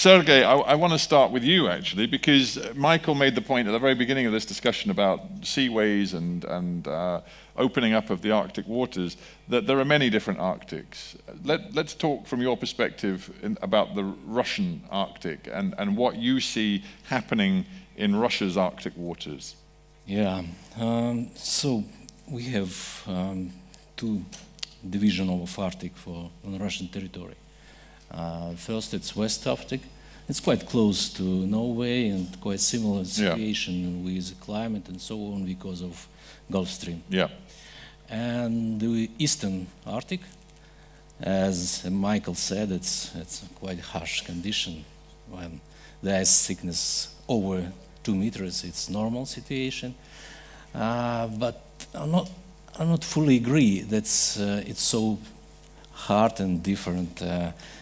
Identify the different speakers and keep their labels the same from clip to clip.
Speaker 1: Sergei, I want to start with you, actually, because Michael made the point at the very beginning of this discussion about seaways and opening up of the Arctic waters, that there are many different Arctics. Let's talk from your perspective about the Russian Arctic and what you see happening in Russia's Arctic waters.
Speaker 2: Yeah, so we have two divisions of Arctic on Russian territory. First, it's West Arctic. It's quite close to Norway and quite similar situation with climate and so on because of Gulf Stream.
Speaker 1: Yeah.
Speaker 2: And the Eastern Arctic, as Michael said, it's a quite harsh condition. When the ice thickness over 2 meters, it's normal situation. But I not fully agree that it's so hard and different.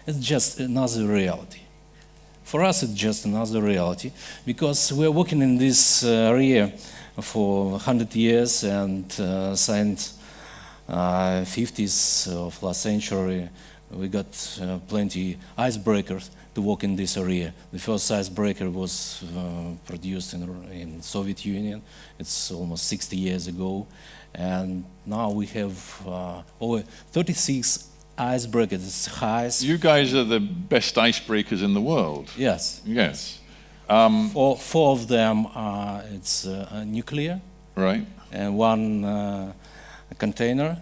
Speaker 2: It's just another reality. For us, it's just another reality because we're working in this area for 100 years, and since 50s of last century, we got plenty icebreakers to work in this area. The first icebreaker was produced in Soviet Union. It's almost 60 years ago, and now we have over 36 icebreakers. It's highest.
Speaker 1: You guys are the best icebreakers in the world.
Speaker 2: Yes.
Speaker 1: Yes.
Speaker 2: Four of them it's nuclear.
Speaker 1: Right.
Speaker 2: And one container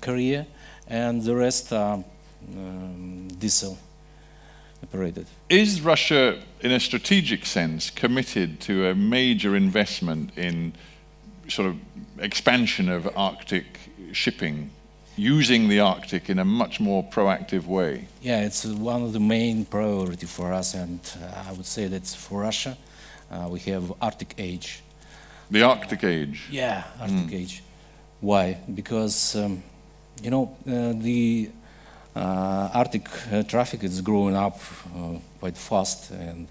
Speaker 2: carrier, and the rest are diesel operated.
Speaker 1: Is Russia, in a strategic sense, committed to a major investment in sort of expansion of Arctic shipping, using the Arctic in a much more proactive way?
Speaker 2: Yeah, it's one of the main priority for us, and I would say that for Russia, we have Arctic Age.
Speaker 1: The Arctic Age?
Speaker 2: Yeah, Arctic Age. Why? Because, the Arctic traffic is growing up quite fast, and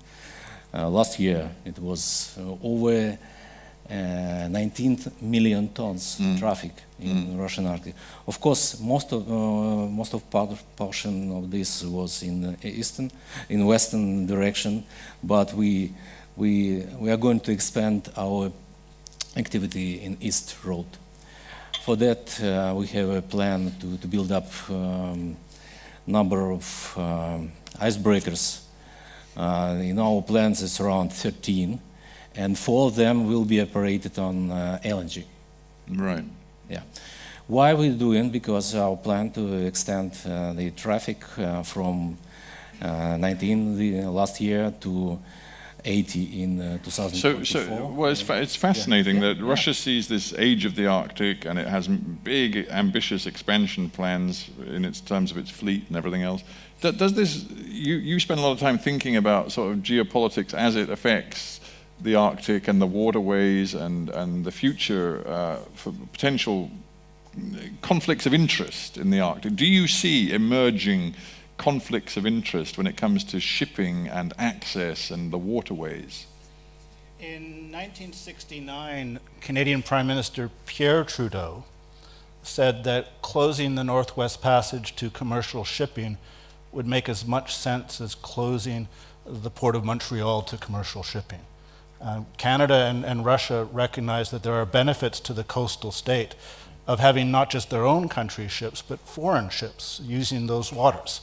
Speaker 2: last year it was over 19 million tons traffic in Russian Arctic. Of course, most of portion of this was in western direction, but we are going to expand our activity in East Road. For that, we have a plan to build up number of icebreakers. In our plans, it's around 13. And 4 of them will be operated on LNG.
Speaker 1: Right.
Speaker 2: Yeah. Why we're doing? Because our plan to extend the traffic from 19 last year to 80 in 2024.
Speaker 1: Well, it's fascinating that Russia sees this age of the Arctic, and it has big, ambitious expansion plans in its terms of its fleet and everything else. Does this? You spend a lot of time thinking about sort of geopolitics as it affects the Arctic and the waterways and the future for potential conflicts of interest in the Arctic. Do you see emerging conflicts of interest when it comes to shipping and access and the waterways?
Speaker 3: In 1969, Canadian Prime Minister Pierre Trudeau said that closing the Northwest Passage to commercial shipping would make as much sense as closing the Port of Montreal to commercial shipping. Canada and Russia recognize that there are benefits to the coastal state of having not just their own country ships, but foreign ships using those waters.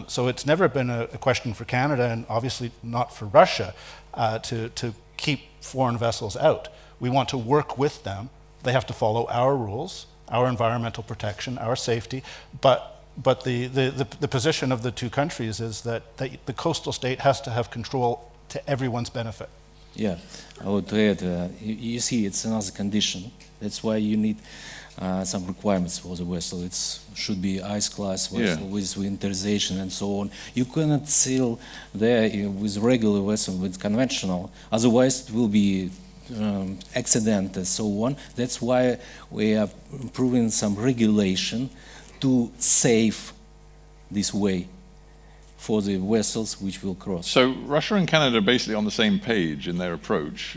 Speaker 3: So it's never been a question for Canada, and obviously not for Russia, to keep foreign vessels out. We want to work with them. They have to follow our rules, our environmental protection, our safety, but the position of the two countries is that the coastal state has to have control to everyone's benefit.
Speaker 2: Yeah, I would add, you see, it's another condition. That's why you need some requirements for the vessel. It should be ice class vessel with winterization and so on. You cannot sail there with regular vessel, with conventional. Otherwise, it will be accident and so on. That's why we are improving some regulation to save this way for the vessels which will cross.
Speaker 1: So Russia and Canada are basically on the same page in their approach.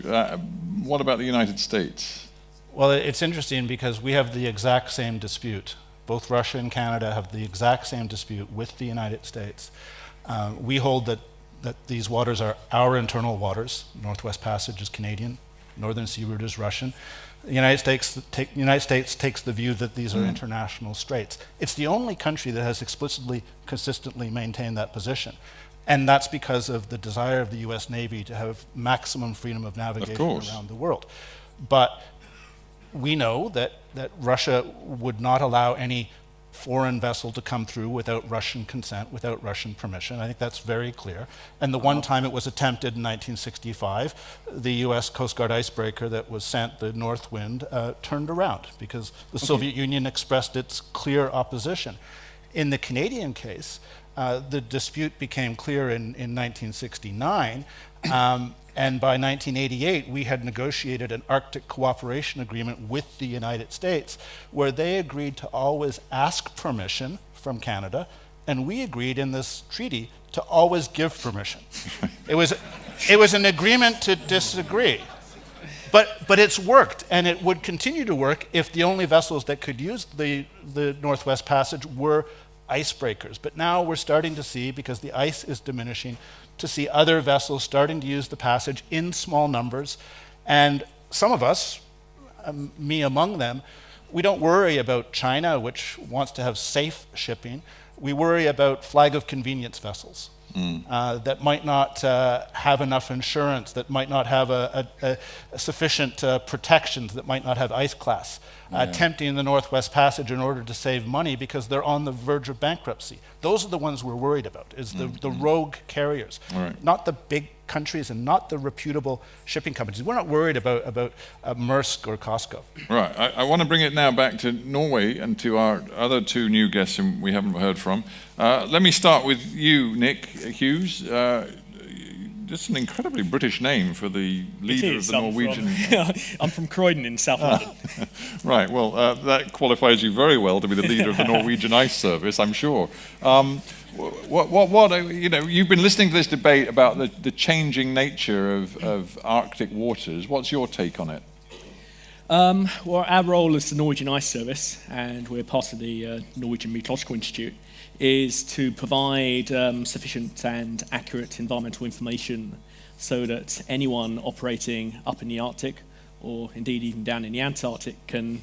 Speaker 1: What about the United States?
Speaker 3: Well, it's interesting because we have the exact same dispute, both Russia and Canada have the exact same dispute with the United States. We hold that these waters are our internal waters. Northwest Passage is Canadian, Northern Sea Route is Russian. The United States takes the view that these are international straits. It's the only country that has explicitly, consistently maintained that position. And that's because of the desire of the US Navy to have maximum freedom of navigation around the world. But we know that Russia would not allow any foreign vessel to come through without Russian consent, without Russian permission. I think that's very clear. And the one time it was attempted in 1965, the US Coast Guard icebreaker that was sent, the North Wind, turned around because the Soviet Union expressed its clear opposition. In the Canadian case, the dispute became clear in 1969, and by 1988 we had negotiated an Arctic cooperation agreement with the United States where they agreed to always ask permission from Canada, and we agreed in this treaty to always give permission. It was an agreement to disagree. But it's worked, and it would continue to work if the only vessels that could use the Northwest Passage were icebreakers. But now we're starting to see, because the ice is diminishing, to see other vessels starting to use the passage in small numbers. And some of us, me among them, we don't worry about China, which wants to have safe shipping. We worry about flag of convenience vessels that might not have enough insurance, that might not have a sufficient protections, that might not have ice class, attempting the Northwest Passage in order to save money because they're on the verge of bankruptcy. Those are the ones we're worried about, is the rogue carriers, not the big countries and not the reputable shipping companies. We're not worried about Maersk or COSCO.
Speaker 1: Right. I want to bring it now back to Norway and to our other two new guests whom we haven't heard from. Let me start with you, Nick Hughes. Just an incredibly British name for the leader of the Norwegian.
Speaker 4: I'm from Croydon in South London.
Speaker 1: Right. Well, that qualifies you very well to be the leader of the Norwegian Ice Service, I'm sure. What you know, you've been listening to this debate about the changing nature of Arctic waters. What's your take on it?
Speaker 4: Well, our role as the Norwegian Ice Service, and we're part of the Norwegian Meteorological Institute, is to provide sufficient and accurate environmental information so that anyone operating up in the Arctic, or indeed even down in the Antarctic, can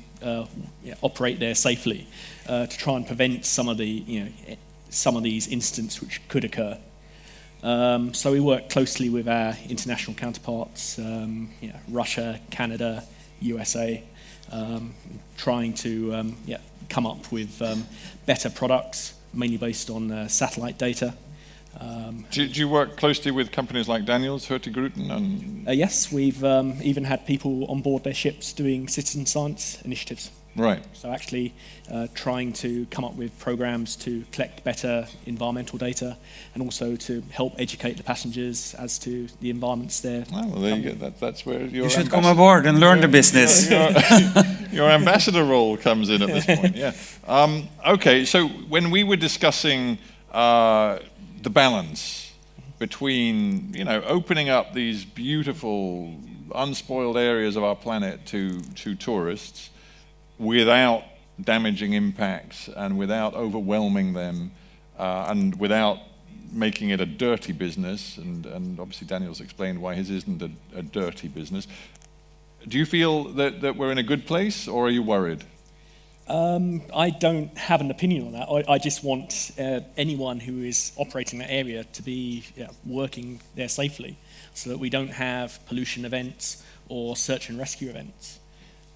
Speaker 4: operate there safely to try and prevent some of these incidents which could occur. So we work closely with our international counterparts, Russia, Canada, USA, trying to come up with better products, mainly based on satellite data.
Speaker 1: Do you work closely with companies like Daniels, Hurtigruten? And
Speaker 4: Yes, we've even had people on board their ships doing citizen science initiatives.
Speaker 1: Right.
Speaker 4: So actually trying to come up with programs to collect better environmental data and also to help educate the passengers as to the environments there.
Speaker 1: Well, there you go. That's where
Speaker 5: You should come aboard and learn the business.
Speaker 1: Your ambassador role comes in at this point. Yeah. Okay. So when we were discussing the balance between opening up these beautiful, unspoiled areas of our planet to tourists, without damaging impacts and without overwhelming them and without making it a dirty business, and obviously Daniel's explained why his isn't a dirty business. Do you feel that we're in a good place, or are you worried?
Speaker 4: I don't have an opinion on that. I just want anyone who is operating that area to be working there safely so that we don't have pollution events or search and rescue events.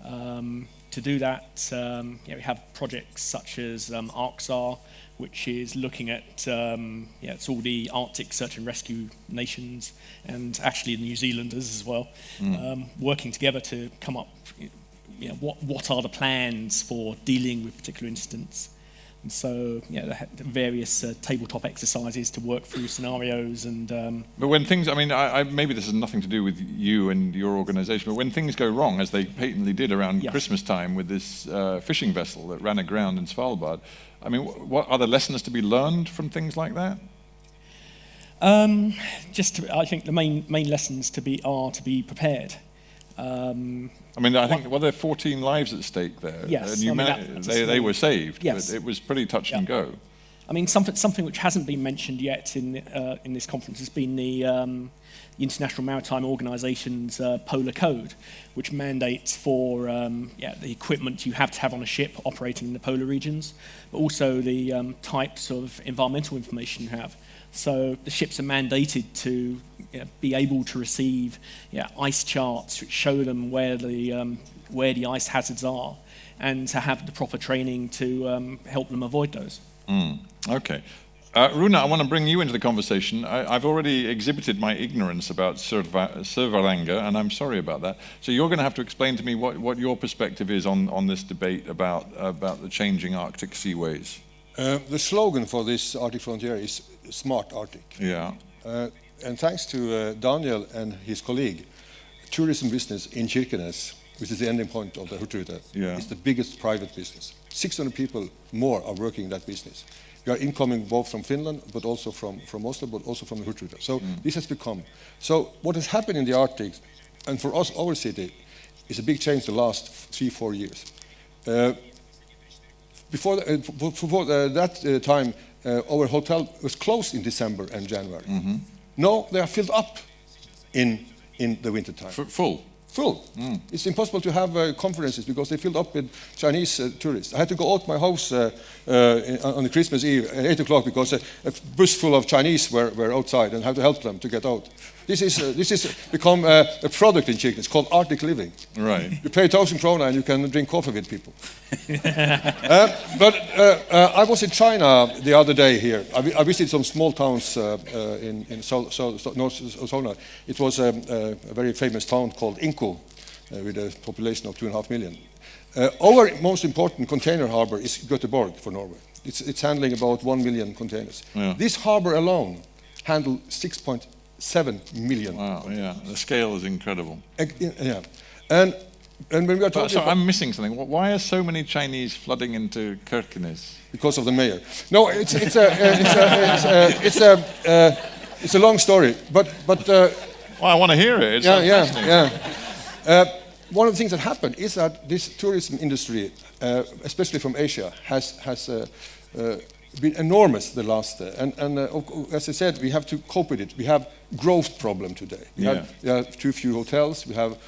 Speaker 4: To do that, we have projects such as ArcSAR, which is looking at it's all the Arctic search and rescue nations and actually the New Zealanders as well, working together to come up. What are the plans for dealing with particular incidents? And so, the various tabletop exercises to work through scenarios and.
Speaker 1: But when things, maybe this has nothing to do with you and your organisation, but when things go wrong, as they patently did around Christmas time with this fishing vessel that ran aground in Svalbard, what are the lessons to be learned from things like that?
Speaker 4: I think the main lessons are to be prepared.
Speaker 1: I mean, I think, well, there are 14 lives at stake there.
Speaker 4: Yes,
Speaker 1: And you
Speaker 4: I mean,
Speaker 1: managed,
Speaker 4: that's a
Speaker 1: they
Speaker 4: small-
Speaker 1: were saved,
Speaker 4: Yes.
Speaker 1: but it was pretty touch and go.
Speaker 4: I mean, something which hasn't been mentioned yet in this conference has been the International Maritime Organization's Polar Code, which mandates for the equipment you have to have on a ship operating in the polar regions, but also the types of environmental information you have. So the ships are mandated to be able to receive ice charts which show them where the ice hazards are, and to have the proper training to help them avoid those.
Speaker 1: Okay. Runa, I want to bring you into the conversation. I've already exhibited my ignorance about Sør-Varanger, and I'm sorry about that. So you're going to have to explain to me what your perspective is on this debate about the changing Arctic seaways.
Speaker 6: The slogan for this Arctic Frontier is Smart Arctic.
Speaker 1: Yeah.
Speaker 6: And thanks to Daniel and his colleague, tourism business in Kirkenes, which is the ending point of the Hurtigruten, is the biggest private business. 600 people more are working in that business. We are incoming both from Finland, but also from Oslo, but also from the Hurtigruten. So this has become. So what has happened in the Arctic, and for us, our city, is a big change the last 3-4 years. Before that time, our hotel was closed in December and January. Now they are filled up in the winter time.
Speaker 1: Full.
Speaker 6: Full. It's impossible to have conferences because they filled up with Chinese tourists. I had to go out my house on the Christmas Eve at 8 o'clock because a bus full of Chinese were outside and had to help them to get out. This is become a product in Kirkenes called Arctic living.
Speaker 1: Right.
Speaker 6: You pay 1,000 krona and you can drink coffee with people. But I was in China the other day here. I visited some small towns in North Solna. It was a very famous town called Inko with a population of 2.5 million. Our most important container harbor is Göteborg for Norway. It's handling about 1 million containers.
Speaker 1: Yeah.
Speaker 6: This harbor alone handled 6.7 million.
Speaker 1: Wow, yeah. The scale is incredible.
Speaker 6: Yeah. And when we are talking
Speaker 1: So
Speaker 6: about,
Speaker 1: I'm missing something. Why are so many Chinese flooding into Kirkenes?
Speaker 6: because of the mayor. No, it's a long story, but
Speaker 1: Well, I want to hear it. It sounds fascinating.
Speaker 6: one of the things that happened is that this tourism industry, especially from Asia, has been enormous the last. As I said, we have to cope with it. We have growth problem today. We have too few hotels. We have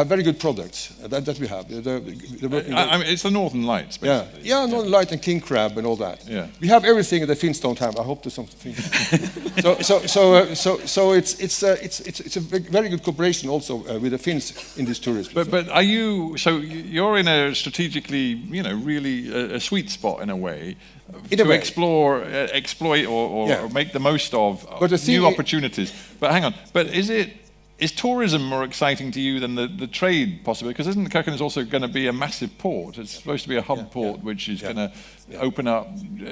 Speaker 6: very good products that we have.
Speaker 1: I mean, it's the Northern Lights, basically.
Speaker 6: Yeah, Northern Light and king crab and all that.
Speaker 1: Yeah.
Speaker 6: We have everything that the Finns don't have. I hope there's something. So it's a very good cooperation also with the Finns in this tourism.
Speaker 1: But are you? So you're in a strategically, really a sweet spot in a way to explore, exploit, or make the most of new opportunities. But hang on. But is tourism more exciting to you than the trade possibility? Because isn't Kirkenes also going to be a massive port? It's supposed to be a hub port, which is going to open up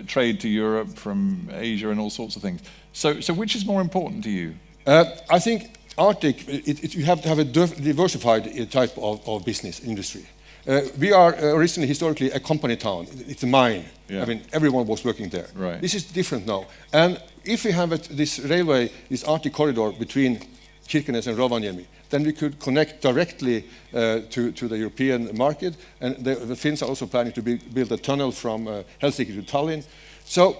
Speaker 1: trade to Europe from Asia and all sorts of things. So which is more important to you?
Speaker 6: I think Arctic, you have to have a diversified type of business industry. We are originally, historically, a company town. It's a mine.
Speaker 1: Yeah.
Speaker 6: I mean, everyone was working there.
Speaker 1: Right.
Speaker 6: This is different now. And if we have this railway, this Arctic corridor between Kirkenes and Rovaniemi, then we could connect directly to the European market. And the Finns are also planning to build a tunnel from Helsinki to Tallinn. So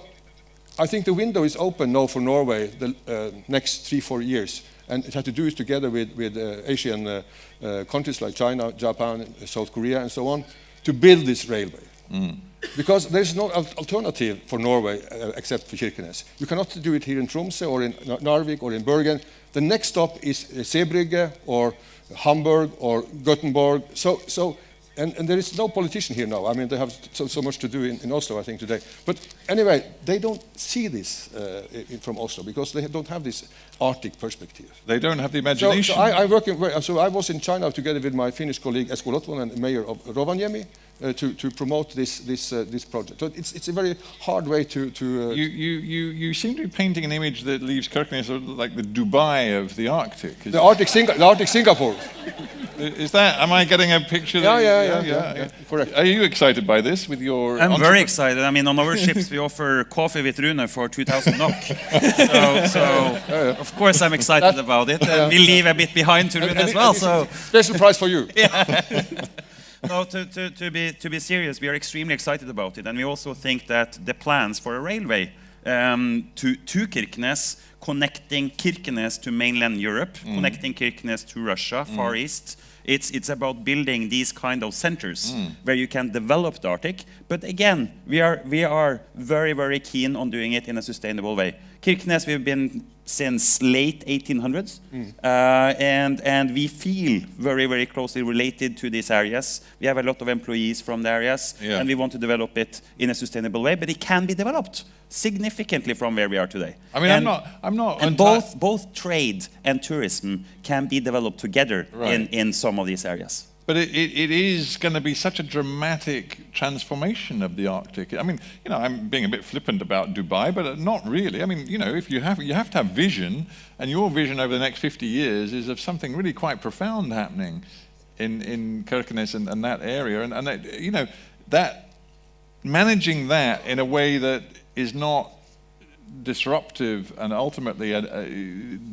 Speaker 6: I think the window is open now for Norway the next 3-4 years. And it has to do it together with Asian countries like China, Japan, South Korea, and so on, to build this railway. Because there's no alternative for Norway except for Kirkenes. You cannot do it here in Tromsø or in Narvik or in Bergen. The next stop is Zeebrugge or Hamburg or Gothenburg. And there is no politician here now. I mean, they have so much to do in Oslo, I think, today. But anyway, they don't see this from Oslo because they don't have this Arctic perspective.
Speaker 1: They don't have the imagination.
Speaker 6: So I was in China together with my Finnish colleague Esko Lotvonen, the mayor of Rovaniemi, to promote this project. So it's a very hard way to.
Speaker 1: You seem to be painting an image that leaves Kirkenes sort of like the Dubai of the Arctic.
Speaker 6: The Arctic Singapore.
Speaker 1: Is that? Am I getting a picture?
Speaker 6: Yeah. Correct.
Speaker 1: Are you excited by this? With your?
Speaker 5: I'm very excited. I mean, on our ships we offer coffee with Rune for 2,000 NOK. So of course I'm excited about it. And we leave a bit behind to Rune as well. So
Speaker 6: Special prize for you.
Speaker 5: no, to be serious, we are extremely excited about it, and we also think that the plans for a railway to Kirkenes, connecting Kirkenes to mainland Europe, connecting Kirkenes to Russia, Far East. It's about building these kind of centers where you can develop the Arctic. But again, we are very, very keen on doing it in a sustainable way. Kirkenes, we've been since late 1800s, and we feel very, very closely related to these areas. We have a lot of employees from the areas, and we want to develop it in a sustainable way. But it can be developed significantly from where we are today.
Speaker 1: I mean, I'm not.
Speaker 5: And both trade and tourism can be developed together in some of these areas.
Speaker 1: But it is going to be such a dramatic transformation of the Arctic. I mean, you know, I'm being a bit flippant about Dubai, but not really. I mean, you know, if you have to have vision, and your vision over the next 50 years is of something really quite profound happening in Kirkenes and that area, and that, you know, that managing that in a way that is not disruptive and ultimately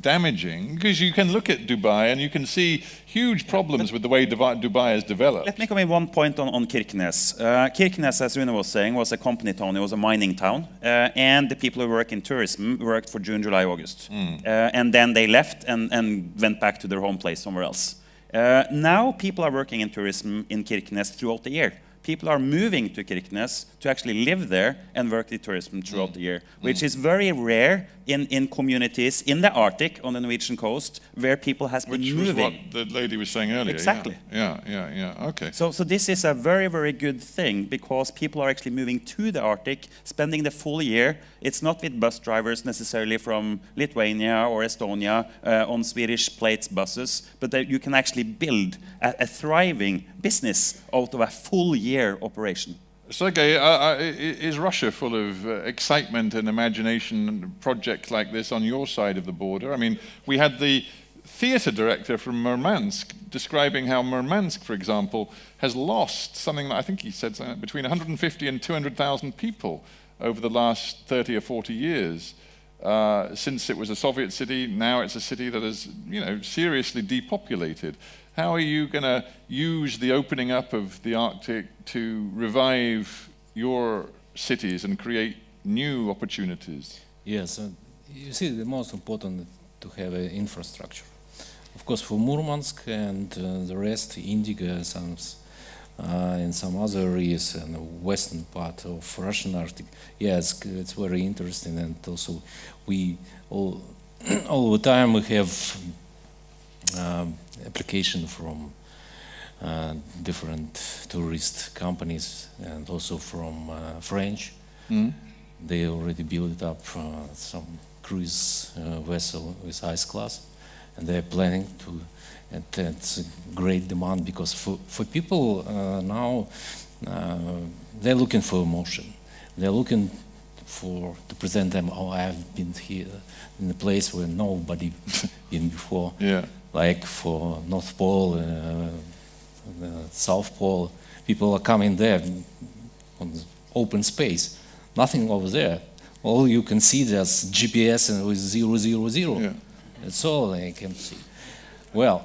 Speaker 1: damaging, because you can look at Dubai and you can see huge problems with the way Dubai has developed.
Speaker 5: Let me come in one point on Kirkenes. Kirkenes, as Rune was saying, was a company town. It was a mining town, and the people who work in tourism worked for June, July, August, and then they left and went back to their home place somewhere else. Now people are working in tourism in Kirkenes throughout the year. People are moving to Kirkenes to actually live there and work in tourism throughout the year, which is very rare in communities in the Arctic on the Norwegian coast where people has been
Speaker 1: Which
Speaker 5: moving.
Speaker 1: was what the lady was saying earlier.
Speaker 5: Exactly.
Speaker 1: Yeah. Okay.
Speaker 5: So this is a very, very good thing because people are actually moving to the Arctic, spending the full year. It's not with bus drivers necessarily from Lithuania or Estonia on Swedish plates buses, but that you can actually build a thriving business out of a full year operation.
Speaker 1: Sergei, is Russia full of excitement and imagination and projects like this on your side of the border? I mean, we had the theater director from Murmansk describing how Murmansk, for example, has lost something, I think he said something, between 150 and 200,000 people over the last 30 or 40 years. Since it was a Soviet city, now it's a city that is, you know, seriously depopulated. How are you going to use the opening up of the Arctic to revive your cities and create new opportunities?
Speaker 2: Yes, you see, the most important to have an infrastructure. Of course, for Murmansk and the rest, Indigo, and some other areas in the western part of Russian Arctic, yes, it's very interesting, and also we all the time we have application from different tourist companies and also from French. They already built up some cruise vessel with ice class, and they're planning to. And it's a great demand because for people now they're looking for emotion. They're looking to present them. Oh, I've been here in a place where nobody been before.
Speaker 1: Yeah.
Speaker 2: Like for North Pole, South Pole, people are coming there on open space. Nothing over there. All you can see there's GPS and with 000.
Speaker 1: Yeah.
Speaker 2: That's all they can see. Well,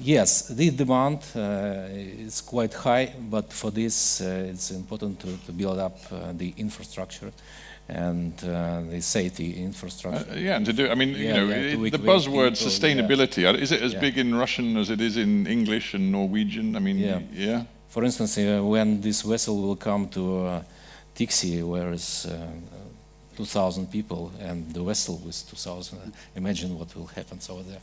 Speaker 2: yes, the demand is quite high, but for this it's important to build up the infrastructure and the safety infrastructure.
Speaker 1: And to do, I mean,
Speaker 2: Yeah,
Speaker 1: you know,
Speaker 2: to
Speaker 1: the
Speaker 2: equip
Speaker 1: buzzword
Speaker 2: people,
Speaker 1: sustainability, is it as
Speaker 2: Yeah.
Speaker 1: big in Russian as it is in English and Norwegian? I mean,
Speaker 2: Yeah. For instance, when this vessel will come to Tiksi, where is 2,000 people, and the vessel with 2,000, imagine what will happen over there.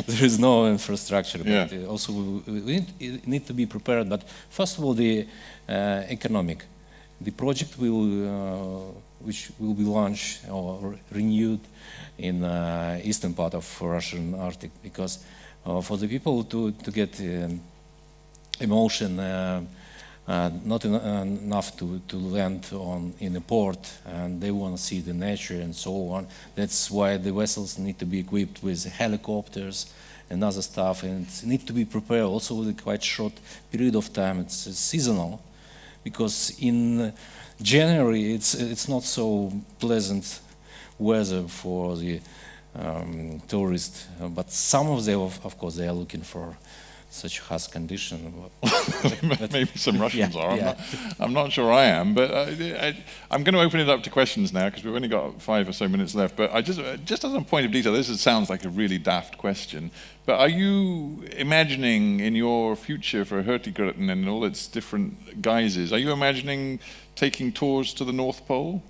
Speaker 2: There is no infrastructure, but also we need to be prepared. But first of all, the economic. The project which will be launched or renewed in eastern part of Russian Arctic, because for the people to get emotion, not enough to land in a port, and they want to see the nature and so on. That's why the vessels need to be equipped with helicopters and other stuff, and need to be prepared also with a quite short period of time. It's seasonal, because in January it's not so pleasant weather for the tourists, but some of them, of course, they are looking for such harsh condition.
Speaker 1: Maybe some Russians
Speaker 2: Yeah,
Speaker 1: are.
Speaker 2: yeah.
Speaker 1: I'm not sure I am, but I'm going to open it up to questions now because we've only got 5 or so minutes left. But I just as a point of detail, this sounds like a really daft question, but are you imagining in your future for Hurtigruten and all its different guises, are you imagining taking tours to the North Pole?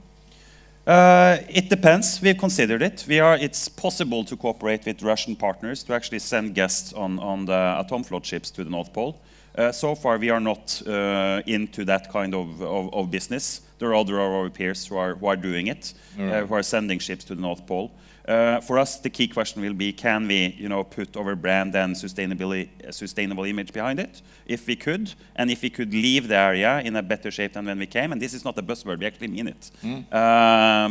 Speaker 5: It depends. We've considered it. It's possible to cooperate with Russian partners to actually send guests on the Atomflot ships to the North Pole. So far, we are not into that kind of business. There are other of our peers who are doing it, who are sending ships to the North Pole. For us, the key question will be: can we, put our brand and sustainable image behind it? If we could, and if we could leave the area in a better shape than when we came, and this is not a buzzword, we actually mean it.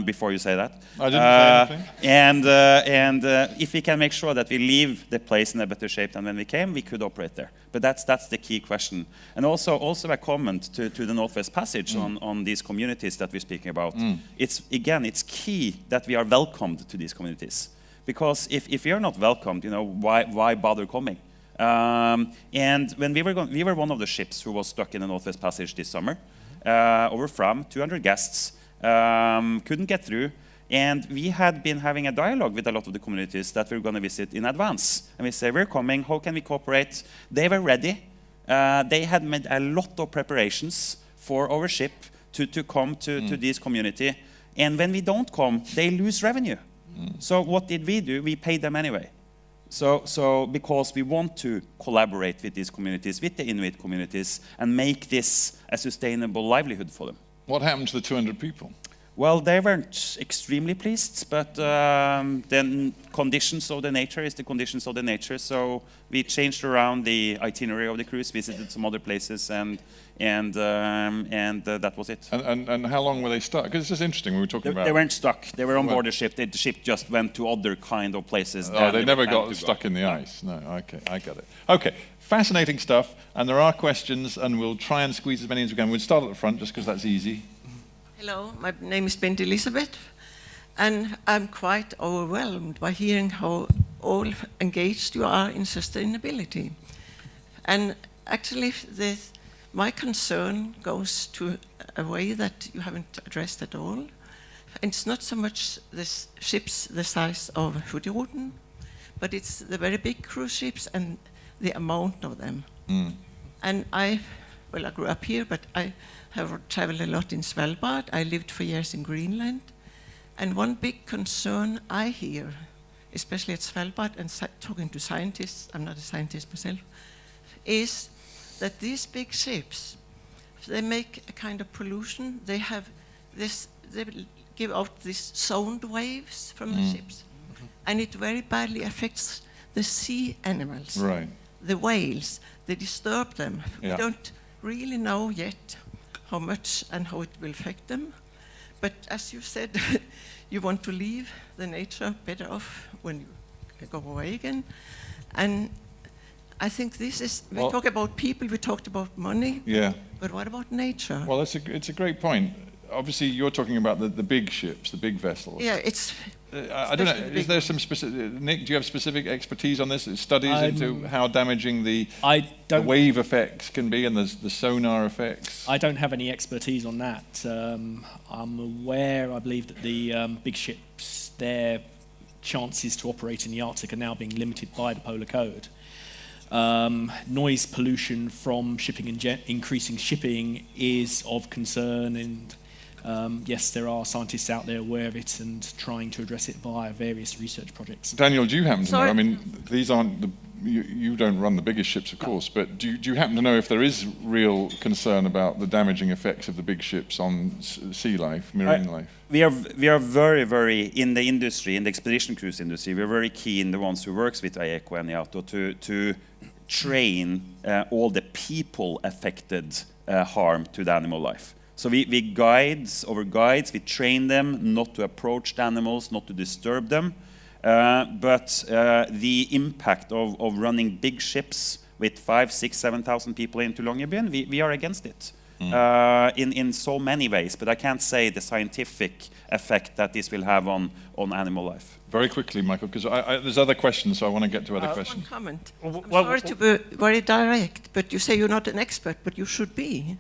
Speaker 5: Before you say that,
Speaker 1: I didn't say anything.
Speaker 5: And if we can make sure that we leave the place in a better shape than when we came, we could operate there. But that's the key question. And also a comment to the Northwest Passage on these communities that we're speaking about. It's key that we are welcomed to these communities, because if we are not welcomed, why bother coming? And when we were one of the ships who was stuck in the Northwest Passage this summer, over Fram, 200 guests, couldn't get through. And we had been having a dialogue with a lot of the communities that we were going to visit in advance. And we say, we're coming, how can we cooperate? They were ready. They had made a lot of preparations for our ship to come to this community. And when we don't come, they lose revenue. So what did we do? We paid them anyway. So because we want to collaborate with these communities, with the Inuit communities, and make this a sustainable livelihood for them.
Speaker 1: What happened to the 200 people?
Speaker 5: Well, they weren't extremely pleased, but then conditions of the nature is the conditions of the nature. So we changed around the itinerary of the cruise, visited some other places, and that was it.
Speaker 1: And how long were they stuck? Because it's just interesting. We were talking about.
Speaker 5: They weren't stuck. They were on board the ship. The ship just went to other kind of places.
Speaker 1: Oh, they never got stuck in the ice. No, okay, I got it. Okay, fascinating stuff. And there are questions, and we'll try and squeeze as many as we can. We'll start at the front just because that's easy.
Speaker 7: Hello, my name is Bent Elizabeth, and I'm quite overwhelmed by hearing how all engaged you are in sustainability. And actually, my concern goes to a way that you haven't addressed at all. And it's not so much the ships the size of Hurtigruten, but it's the very big cruise ships and the amount of them. And I grew up here, but I have traveled a lot in Svalbard. I lived for years in Greenland. And one big concern I hear, especially at Svalbard and talking to scientists, I'm not a scientist myself, is that these big ships, they make a kind of pollution. They have this, they give out these sound waves from the ships. And it very badly affects the sea animals.
Speaker 1: Right.
Speaker 7: The whales, they disturb them.
Speaker 1: Yeah.
Speaker 7: We don't really know yet how much and how it will affect them. But as you said, you want to leave the nature better off when you go away again. And I think this is, we talk about people, we talked about money,
Speaker 1: Yeah.
Speaker 7: but what about nature?
Speaker 1: Well, it's a great point. Obviously, you're talking about the big ships, the big vessels.
Speaker 7: Yeah, it's...
Speaker 1: I don't know,
Speaker 7: especially the
Speaker 1: is
Speaker 7: big
Speaker 1: there some specific, Nick, do you have specific expertise on this? Studies into how damaging the wave effects can be and the sonar effects?
Speaker 4: I don't have any expertise on that. I'm aware, I believe, that the big ships, their chances to operate in the Arctic are now being limited by the Polar Code. Noise pollution from shipping and increasing shipping is of concern, and yes, there are scientists out there aware of it and trying to address it via various research projects.
Speaker 1: Daniel, do you happen to know?
Speaker 7: Sorry.
Speaker 1: I mean, these aren't you don't run the biggest ships, of course, but do you happen to know if there is real concern about the damaging effects of the big ships on sea life, marine life?
Speaker 5: We are very, very, in the industry, in the expedition cruise industry, we're very keen, the ones who works with IECO and IATO, to train all the people affected harm to the animal life. So we guides, we train them not to approach the animals, not to disturb them. But the impact of running big ships with 5, 6, 7,000 people into Longyearbyen, we are against it in so many ways. But I can't say the scientific effect that this will have on animal life.
Speaker 1: Very quickly, Michael, because there's other questions, so I want to get to other
Speaker 7: One
Speaker 1: questions.
Speaker 7: comment.
Speaker 3: Well,
Speaker 7: I'm sorry to be very direct, but you say you're not an expert, but you should be.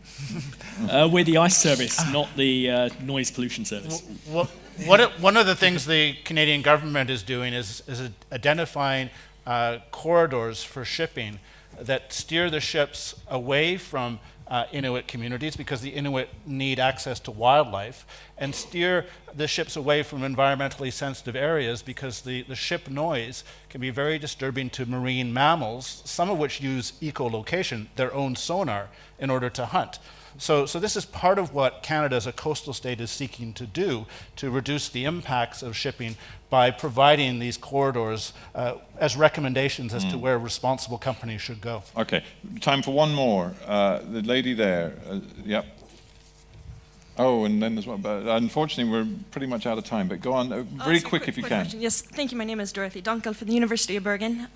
Speaker 4: We're the ice service, not the noise pollution service.
Speaker 3: One of the things the Canadian government is doing is identifying corridors for shipping that steer the ships away from Inuit communities, because the Inuit need access to wildlife, and steer the ships away from environmentally sensitive areas, because the ship noise can be very disturbing to marine mammals, some of which use echolocation, their own sonar, in order to hunt. So this is part of what Canada as a coastal state is seeking to do, to reduce the impacts of shipping by providing these corridors as recommendations as to where responsible companies should go.
Speaker 1: Okay, time for one more. The lady there, yep. Oh, and then there's one, but unfortunately we're pretty much out of time, but go on, very quick if you can.
Speaker 8: Question. Yes, thank you. My name is Dorothy Dunkel from the University of Bergen.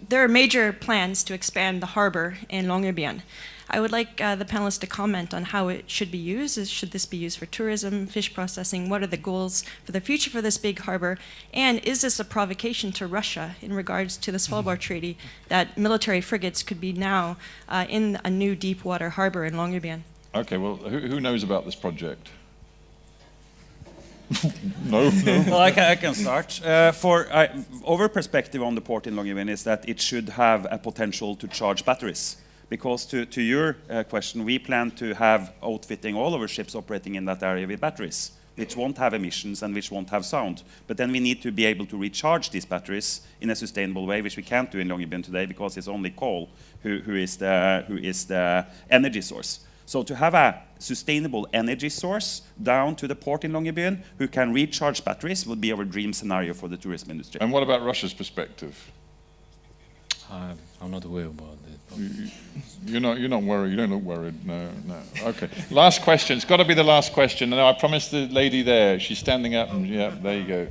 Speaker 8: There are major plans to expand the harbor in Longyearbyen. I would like the panelists to comment on how it should be used. Should this be used for tourism, fish processing? What are the goals for the future for this big harbor? And is this a provocation to Russia in regards to the Svalbard Treaty, that military frigates could be now in a new deep water harbor in Longyearbyen?
Speaker 1: Okay, well, who knows about this project? No.
Speaker 5: Well, I can start. Our perspective on the port in Longyearbyen is that it should have a potential to charge batteries. Because to your question, we plan to have outfitting all our ships operating in that area with batteries, which won't have emissions and which won't have sound. But then we need to be able to recharge these batteries in a sustainable way, which we can't do in Longyearbyen today, because it's only coal who is the energy source. So to have a sustainable energy source down to the port in Longyearbyen who can recharge batteries would be our dream scenario for the tourism industry.
Speaker 1: And what about Russia's perspective?
Speaker 2: I'm not aware about it.
Speaker 1: You're not worried. You don't look worried. No. Okay. Last question. It's got to be the last question. No, I promised the lady there. She's standing up, and yeah, there you go.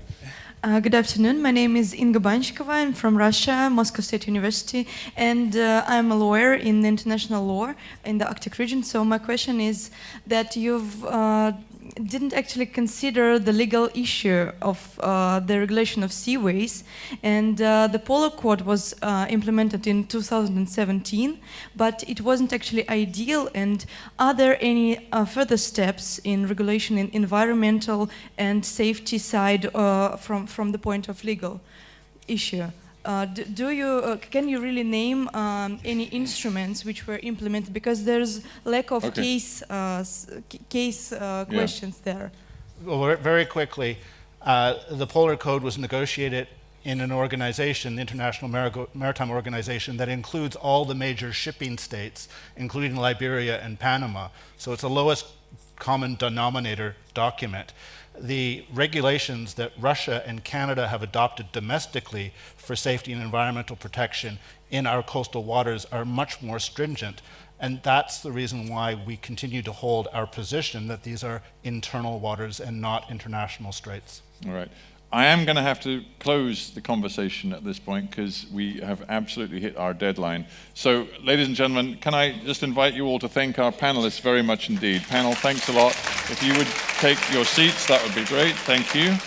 Speaker 9: Good afternoon. My name is Inga Banchikova. I'm from Russia, Moscow State University, and I'm a lawyer in international law in the Arctic region. So my question is that you've didn't actually consider the legal issue of the regulation of seaways, and the Polar Code was implemented in 2017, but it wasn't actually ideal. And are there any further steps in regulation in environmental and safety side from the point of legal issue? Can you really name any instruments which were implemented, because there's lack of case questions there?
Speaker 3: Well, very quickly, the Polar Code was negotiated in an organization, the International Maritime Organization, that includes all the major shipping states, including Liberia and Panama. So it's the lowest common denominator document. The regulations that Russia and Canada have adopted domestically for safety and environmental protection in our coastal waters are much more stringent. And that's the reason why we continue to hold our position that these are internal waters and not international straits.
Speaker 1: All right. I am going to have to close the conversation at this point because we have absolutely hit our deadline. So, ladies and gentlemen, can I just invite you all to thank our panelists very much indeed. Panel, thanks a lot. If you would take your seats, that would be great. Thank you.